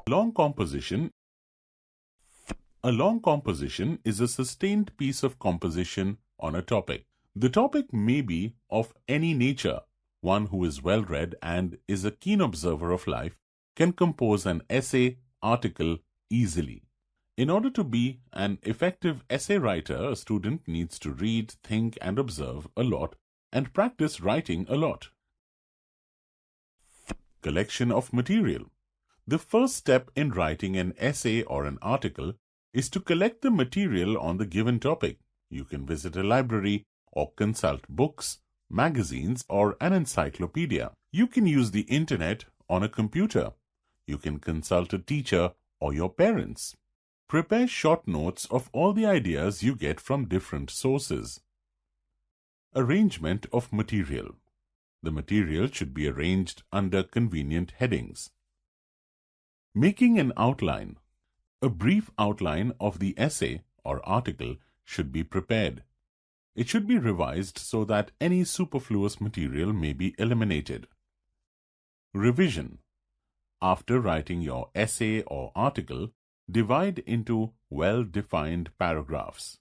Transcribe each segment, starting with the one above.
Long composition. A long composition is a sustained piece of composition on a topic. The topic may be of any nature. One who is well-read and is a keen observer of life can compose an essay, article easily. In order to be an effective essay writer, a student needs to read, think, and observe a lot and practice writing a lot. Collection of material. The first step in writing an essay or an article is to collect the material on the given topic. You can visit a library or consult books, magazines, or an encyclopedia. You can use the internet on a computer. You can consult a teacher or your parents. Prepare short notes of all the ideas you get from different sources. Arrangement of material. The material should be arranged under convenient headings. Making an outline. A brief outline of the essay or article should be prepared. It should be revised so that any superfluous material may be eliminated. Revision. After writing your essay or article, divide into well-defined paragraphs.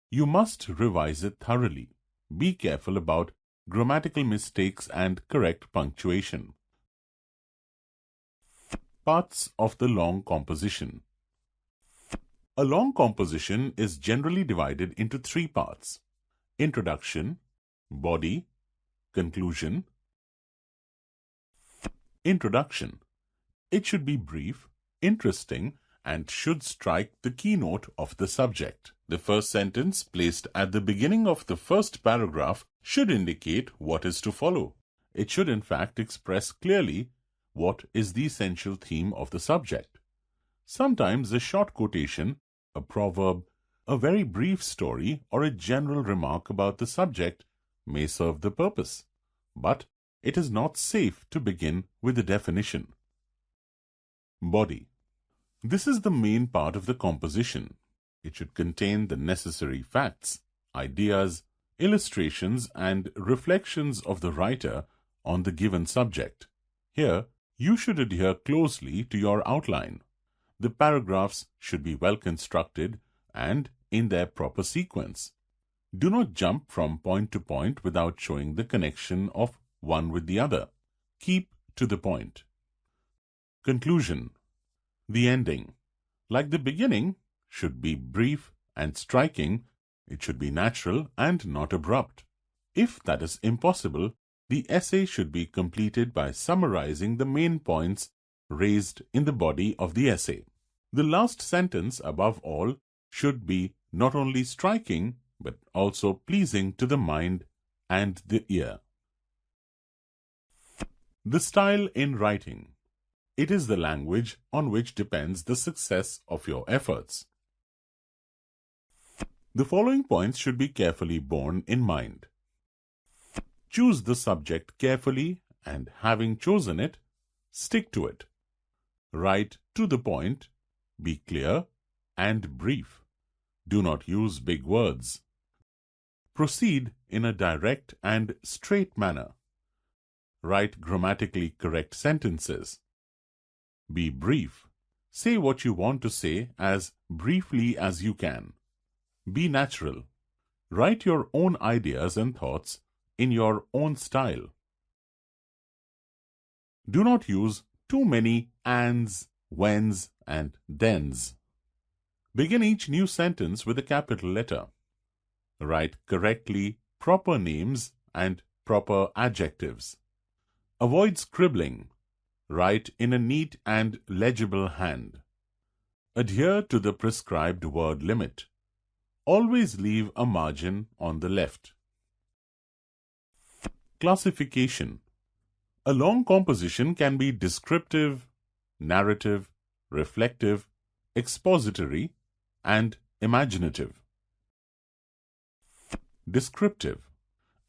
You must revise it thoroughly. Be careful about grammatical mistakes and correct punctuation. Parts of the long composition. A long composition is generally divided into three parts: introduction, body, conclusion. Introduction. It should be brief, interesting, and should strike the keynote of the subject. The first sentence placed at the beginning of the first paragraph should indicate what is to follow. It should in fact express clearly what is the essential theme of the subject. Sometimes a short quotation, a proverb, a very brief story, or a general remark about the subject may serve the purpose, but it is not safe to begin with a definition. Body. This is the main part of the composition. It should contain the necessary facts, ideas, illustrations, and reflections of the writer on the given subject. Here, you should adhere closely to your outline. The paragraphs should be well constructed and in their proper sequence. Do not jump from point to point without showing the connection of one with the other. Keep to the point. Conclusion. The ending, like the beginning, should be brief and striking. It should be natural and not abrupt. If that is impossible, the essay should be completed by summarizing the main points raised in the body of the essay. The last sentence, above all, should be not only striking but also pleasing to the mind and the ear. The style in writing. It is the language on which depends the success of your efforts. The following points should be carefully borne in mind. Choose the subject carefully and, having chosen it, stick to it. Write to the point, be clear and brief. Do not use big words. Proceed in a direct and straight manner. Write grammatically correct sentences. Be brief. Say what you want to say as briefly as you can. Be natural. Write your own ideas and thoughts in your own style. Do not use too many ands, whens, and thens. Begin each new sentence with a capital letter. Write correctly proper names and proper adjectives. Avoid scribbling. Write in a neat and legible hand. Adhere to the prescribed word limit. Always leave a margin on the left. Classification. A long composition can be descriptive, narrative, reflective, expository, and imaginative. Descriptive.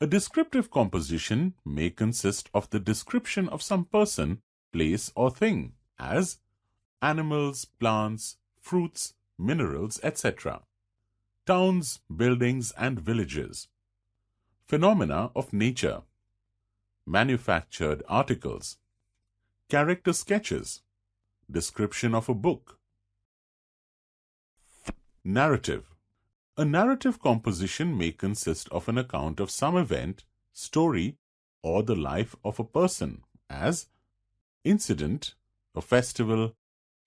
A descriptive composition may consist of the description of some person, place, or thing, as animals, plants, fruits, minerals, etc. Towns, buildings, and villages. Phenomena of nature. Manufactured articles. Character sketches. description of a book. Narrative. A narrative composition may consist of an account of some event, story, or the life of a person, as incident, a festival,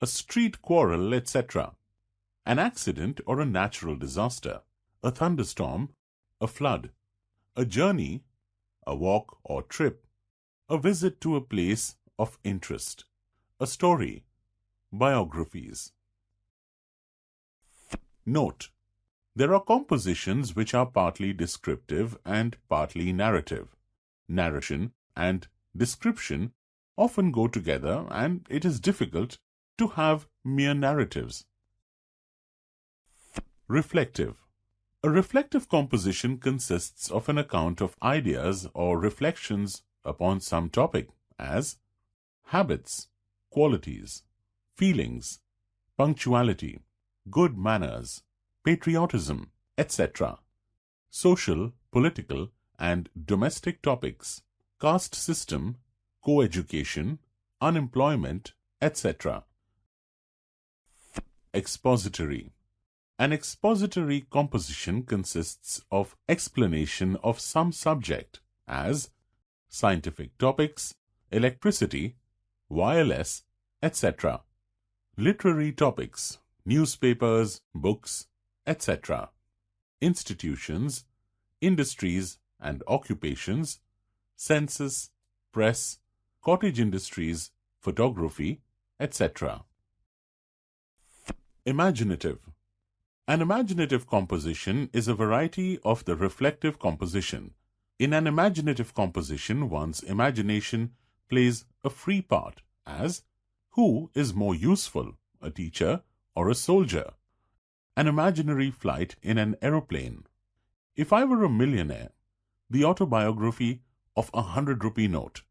a street quarrel, etc., an accident or a natural disaster, a thunderstorm, a flood, a journey, a walk or trip, a visit to a place of interest, a story, biographies. Note: there are compositions which are partly descriptive and partly narrative. Narration and description often go together, and it is difficult to have mere narratives. Reflective. A reflective composition consists of an account of ideas or reflections upon some topic, as habits, qualities, feelings, punctuality, good manners, patriotism, etc., social, political, and domestic topics, caste system, co-education, unemployment, etc. Expository. An expository composition consists of explanation of some subject, as scientific topics, electricity, wireless, etc. Literary topics, newspapers, books, etc. Institutions, industries and occupations, census, press, cottage industries, photography, etc. Imaginative. An imaginative composition is a variety of the reflective composition. In an imaginative composition, one's imagination plays a free part, as who is more useful, a teacher or a soldier? An imaginary flight in an aeroplane. If I were a millionaire, the autobiography of a 100-rupee note.